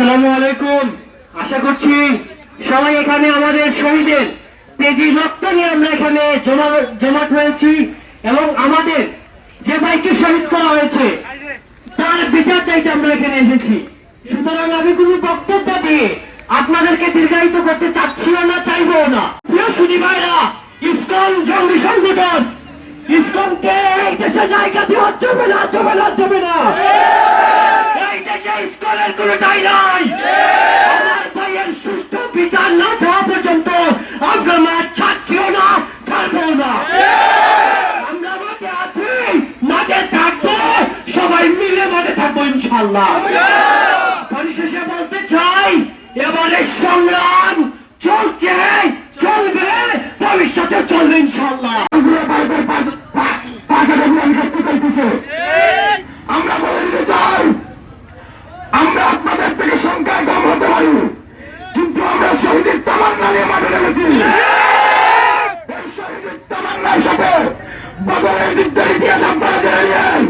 আসসালামু আলাইকুম। আশা করছি সবাই এখানে আমাদের শহীদের তেজি রক্ত নিয়ে আমরা এখানে জমাট হয়েছি এবং আমাদের যে ভাইকে শহীদ করা হয়েছে তার বিচার চাইতে আমরা এখানে এসেছি। সুতরাং আমি কোনো বক্তব্য দিয়ে আপনাদেরকে দীর্ঘায়িত করতে চাচ্ছিও না, চাইবো না। প্রিয় সুধী ভাইরা, ইসকন জঙ্গি সংগঠন, ইসকনকে এই দেশে জায়গা দেওয়া যাবে না, যাবে না, যাবে না। এই দেশে ইসকনের কোনো ঠাঁই নাই। আমার ভাইয়ের সুষ্ঠু বিচার না হওয়া পর্যন্ত আমরা মাঠ ছাড়ছিও না, ছাড়বো না। আমরা মাঠে আছি, মাঠে থাকবো, সবাই মিলে মাঠে থাকবো ইনশাল্লাহ। পরিশেষে বলতে চাই, এবারে সংগ্রাম চলছে, চলবে, ভবিষ্যতে চলবে ইনশাল্লাহ। আমরা বলে দিতে চাই, আমরা আপনাদের থেকে সংখ্যায় কম হতে পারি, কিন্তু আমরা শহীদের তামান্না নিয়ে মাঠে নেমেছি। শহীদের তামান্নার সাথে বদলের যুদ্ধের ইতিহাস আপনারা জেনে নিয়েন,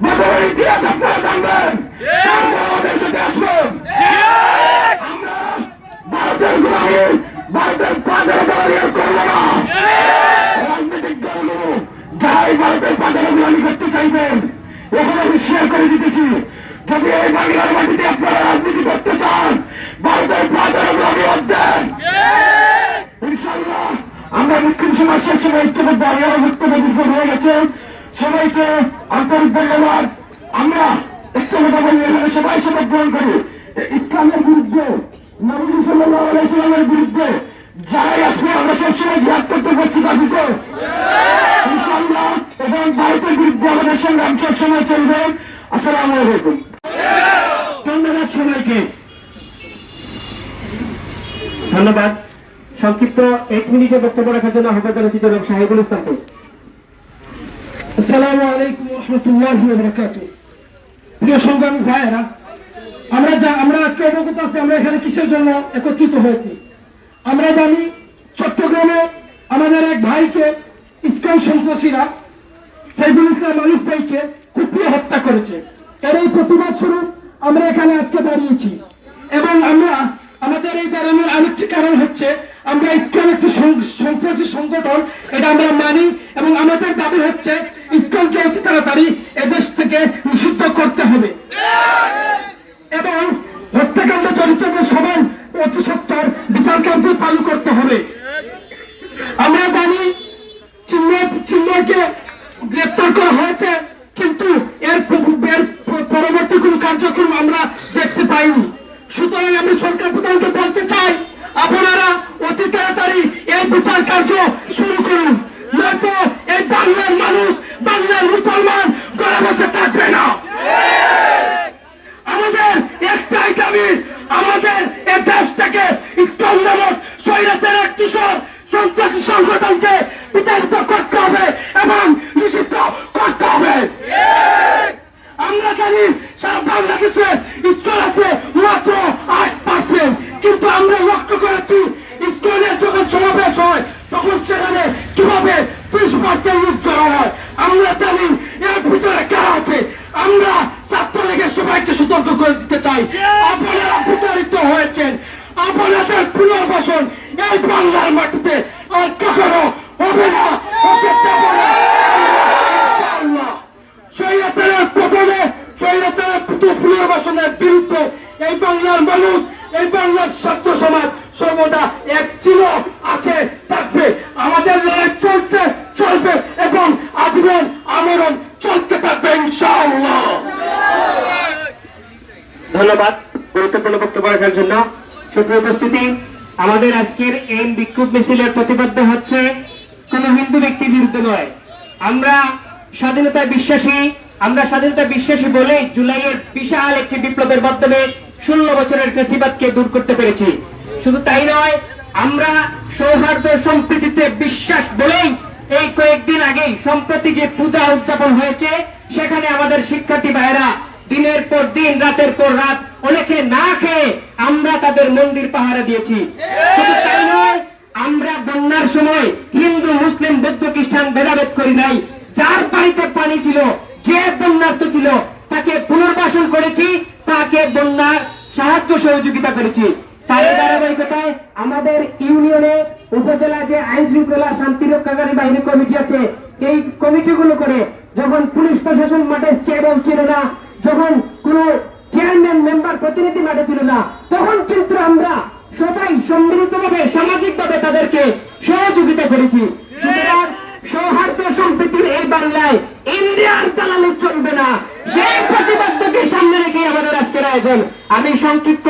বদলের ইতিহাস আপনারা জানবেন, তারপর আমাদের সাথে আসবেন। আমরা ভারতের গোলামি, ভারতের পাঁচের গোলামি করবো না। রাজনৈতিক দলগুলো যারাই ভারতের পাঁচের গোলামি করতে চাইবেন, এখানে হুঁশিয়ার করে দিতেছি, যদি এই বাংলার মাটিতে আপনারা রাজনীতি করতে চান, ভারতের পাঁচের গোলামি দেন ইনশাল্লাহ। আমরা বিক্ষোভ সমাজ সবসময় ঐক্যবদ্ধ, আল্লাহ ঐক্যবদ্ধ হয়ে গেছে। সবাইকে আন্তরিক ধন্যবাদ। আমরা ঐক্যবদ্ধ বলি, সবাই শপথ গ্রহণ করি ইসলামের বিরুদ্ধে, নবী সাল্লাল্লাহু আলাইহি ওয়াসাল্লামের বিরুদ্ধে যারাই আসবে আমরা সবসময় জিহাদ করতে পারছি বাজিতে ইনশাআল্লাহ, এবং ভারতের বিরুদ্ধে আমাদের সংগ্রাম সবসময় চলবে। আসসালামু আলাইকুম। ধন্যবাদ সবাইকে, ধন্যবাদ। সংক্ষিপ্ত 1 মিনিটে বক্তব্য রাখার জন্য আহ্বান জানাচ্ছি জনাব শাহিদুল ইসলামকে। আসসালামু আলাইকুম ওয়া রাহমাতুল্লাহি ওয়া বারাকাতুহু। প্রিয় সংগ্রামী ভাইয়েরা, আমরা আজকে অবগত আছি আমরা এখানে কিসের জন্য একত্রিত হয়েছি। আমরা জানি চট্টগ্রামে আমাদের এক ভাইকে ইসকন সন্ত্রাসীরা সাইফুল ইসলাম আলিফ ভাইকে কুপিয়ে হত্যা করেছে। এর এই প্রতিবাদ স্বরূপ আমরা এখানে আজকে দাঁড়িয়েছি, এবং আমরা আমাদের এই দাঁড়ানোর আরেকটি কারণ হচ্ছে আমরা ইসকন একটি সন্ত্রাসী সংগঠন, এটা আমরা মানি, এবং আমাদের দাবি হচ্ছে ইসকনকে অতি তাড়াতাড়ি এদেশ থেকে নিষিদ্ধ করতে হবে এবং হত্যাকাণ্ড জড়িতদের সমান অতি সত্বর বিচার কার্য চালু করতে হবে। আমরা জানি চিন্ময়কে গ্রেপ্তার করা হয়েছে, কিন্তু এর পরবর্তী কোন কার্যক্রম আমরা দেখতে পাইনি। সুতরাং আমি সরকার প্রধানকে বলতে চাই, আপনারা অতি তাড়াতাড়ি এই বিচার কার্য শুরু করুন, নয়তো এই বাংলার মানুষ, বাংলার মুসলমান ঘরে বসে থাকবে না। আমাদের একটাই দাবি, আমাদের এই দেশটাকে ইসকন নামক স্বৈরাচার একটি সন্ত্রাসী সংগঠনকে বিতাড়িত করতে হবে এবং নিষিদ্ধ করতে হবে। আমরা জানি সারা বাংলাদেশে ইসকন আছে মাত্র 8%, কিন্তু আমরা লক্ষ্য করেছি ইসকনের যখন সমাবেশ হয় তখন সেখানে কিভাবে 30% লোক জড়ো হয়। আমরা জানি এর ভিতরে কারা আছে। আমরা ছাত্রলীগের সবাইকে সতর্ক করে দিতে চাই, আপনারা বিতাড়িত হয়েছেন, আপনাদের পুনর্বাসন এই বাংলার মাটিতে আর কখনো হবে না, হতে দেব না। স্বৈরাচারের পতনে, স্বৈরাচারের পুনর্বাসনের বিরুদ্ধে এই বাংলার মানুষ, এই বাংলার ছাত্র সমাজ সর্বদা এক ছিল, আছে, থাকবে। আমাদের লড়াই চলছে, চলবে এবং আজীবন আমরণ চলতে থাকবে ইনশাআল্লাহ। ধন্যবাদ গুরুত্বপূর্ণ বক্তব্য রাখার জন্য। সুপ্রিয় উপস্থিতি, আমাদের আজকের এই বিক্ষোভ মিছিলের প্রতিবাদ্য হচ্ছে কোন হিন্দু ব্যক্তির বিরুদ্ধে নয়। আমরা স্বাধীনতায় বিশ্বাসী, আমরা স্বাধীনতা বিশ্বাসী বলেই জুলাইয়ের বিশাল একটি বিপ্লবের মাধ্যমে 16 বছরের ফ্যাসিবাদকে দূর করতে পেরেছি। শুধু তাই নয়, আমরা সৌহার্দ্য সম্প্রীতিতে বিশ্বাস বলেই এই কয়েকদিন আগেই সম্প্রতি যে পূজা উদযাপন হয়েছে সেখানে আমাদের শিক্ষার্থী ভাইয়েরা দিনের পর দিন, রাতের পর রাত, অনেকে না খেয়ে আমরা তাদের মন্দির পাহারা দিয়েছি। শুধু তাই নয়, আমরা বন্যার সময় হিন্দু, মুসলিম, বৌদ্ধ, খ্রিস্টান ভেদাভেদ করি নাই। যার বাড়িতে পানি ছিল, যে বন্যার্থ ছিল, তাকে পুনর্বাসন করেছি, তাকে বন্যার সাহায্য সহযোগিতা করেছি। তার ধারাবাহিকতায় আমাদের ইউনিয়নে উপজেলা যে আইন শৃঙ্খলা শান্তি রক্ষাকারী বাহিনী কমিটি আছে, এই কমিটিগুলো করে যখন পুলিশ প্রশাসন মাঠে স্টেবল ছিল না, যখন কোন চেয়ারম্যান মেম্বার প্রতিনিধি মাঠে ছিল না, তখন কিন্তু আমরা সবাই সম্মিলিতভাবে সামাজিকভাবে তাদেরকে সহযোগিতা করেছি। সুতরাং সৌহার্দ্য সম্প্রীতির এই বাংলায় ইন্ডিয়ান দালালি চলবে না, সেই প্রতিবদ্ধকে সামনে রেখে আমাদের আজকের আয়োজন। আমি সংক্ষিপ্ত